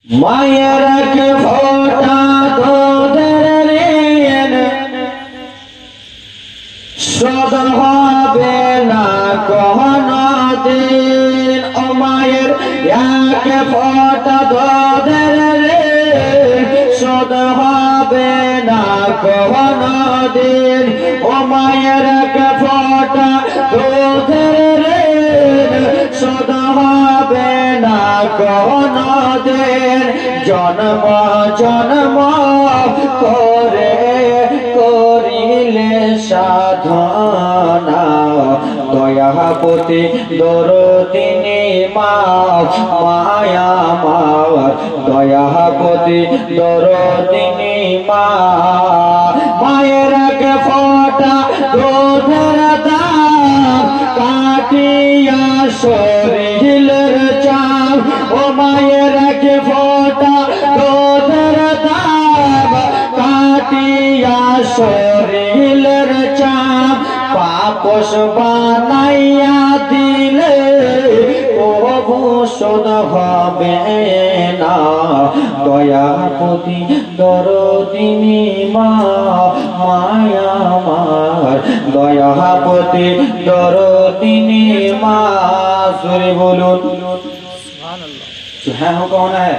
মায়ের কে ফোটা তোদের ঋণ শোধ হবে না কোনদিন। ও মায়ের এক ফোটা তোদের ঋণ শোধ হবে না কোনদিন। ও মায়ের এক ফোটা তোদের ঋণ শোধ হবে না কোনদিন। জন্ম জন্ম করে করিলে সাধনা দয়াপতি দরদিনী মা মায়া মার দয়াপতি দরদিনী মা। মায়ের এক ফোঁটা দুধের দাম কাটিয়া শরীরের চাপ। ও মায়ের এক ফোঁটা দুধের দাম কাটিয়া শরীরের চাপ। পাপস বানাইয়া দিলে প্রভু শোধ হবে না। দয়াপতি দরদিনী মা মায়া মার দয়াপতি দরদিনী মা। সুরে বলুন হ্যাঁ কौन है?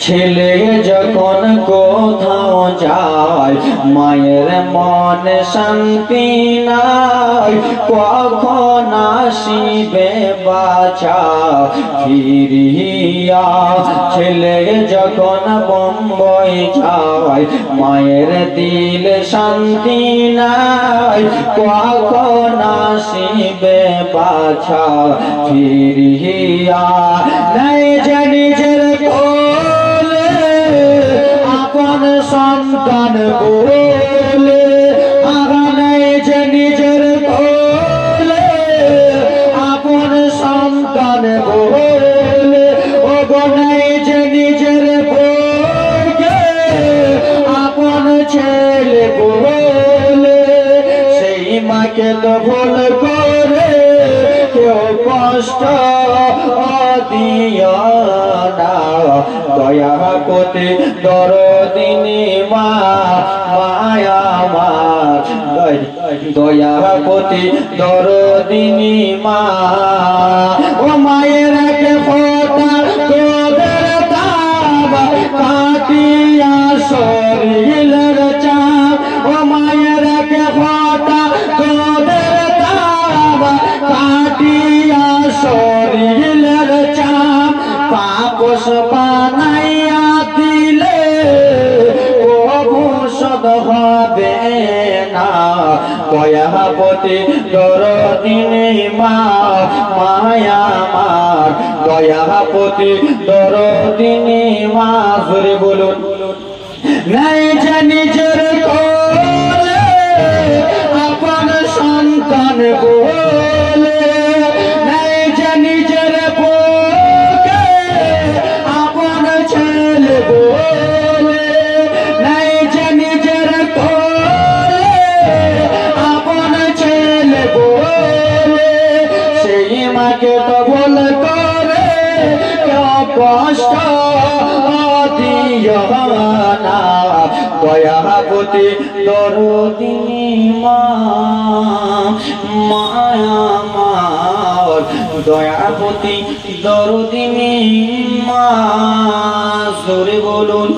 ছেলে যখন কোথাও যায় মায়ের মনে শান্তি নাই। কখন আসিবে বাছা ফিরিয়া। ছেলে যখন বম্বই যায় মায়ের দিল শান্তি নাই। কখন আসিবে বাছা ফিরিয়া। নাই জানি যে আপন সন্তান বলে আগানাই যে নিজের কোলে আপন সন্তান বলে। ও গনাই যে নিজের বউকে আপন ছেলে বলে। সেই মাকে তো ভুল করে কেউ কষ্ট দিও না। দয়াপতি দরদিনী মা মায়া মার দয়াপতি দরদিনী মা। ও মায়ের এক ফোঁটা তোদের দাম কাটিয়া শরীরের চাপ। ও মায়ের এক ফোঁটা তোদের দাম কাটিয়া শরীরের চাপ। পাপস বানাইয়া দিলে প্রভু শোধ হবে না। দয়াপতি দরদিনী মা মায়া মার দয়াপতি দরদিনী মা। জোরে বলুন নাই যে নিজের কোলে আপন সন্তান বলে। নাই যে নিজের বউকে আপন ছেলে বলে। নাই যে নিজের কোলে আপন ছেলে বলে। সেই মাকে তো ভুল করে কেউ কষ্ট দিও না। দয়াপতি দরদিনী মা মায়া মার দয়াপতি দরদিনী মা। জোরে বলুন।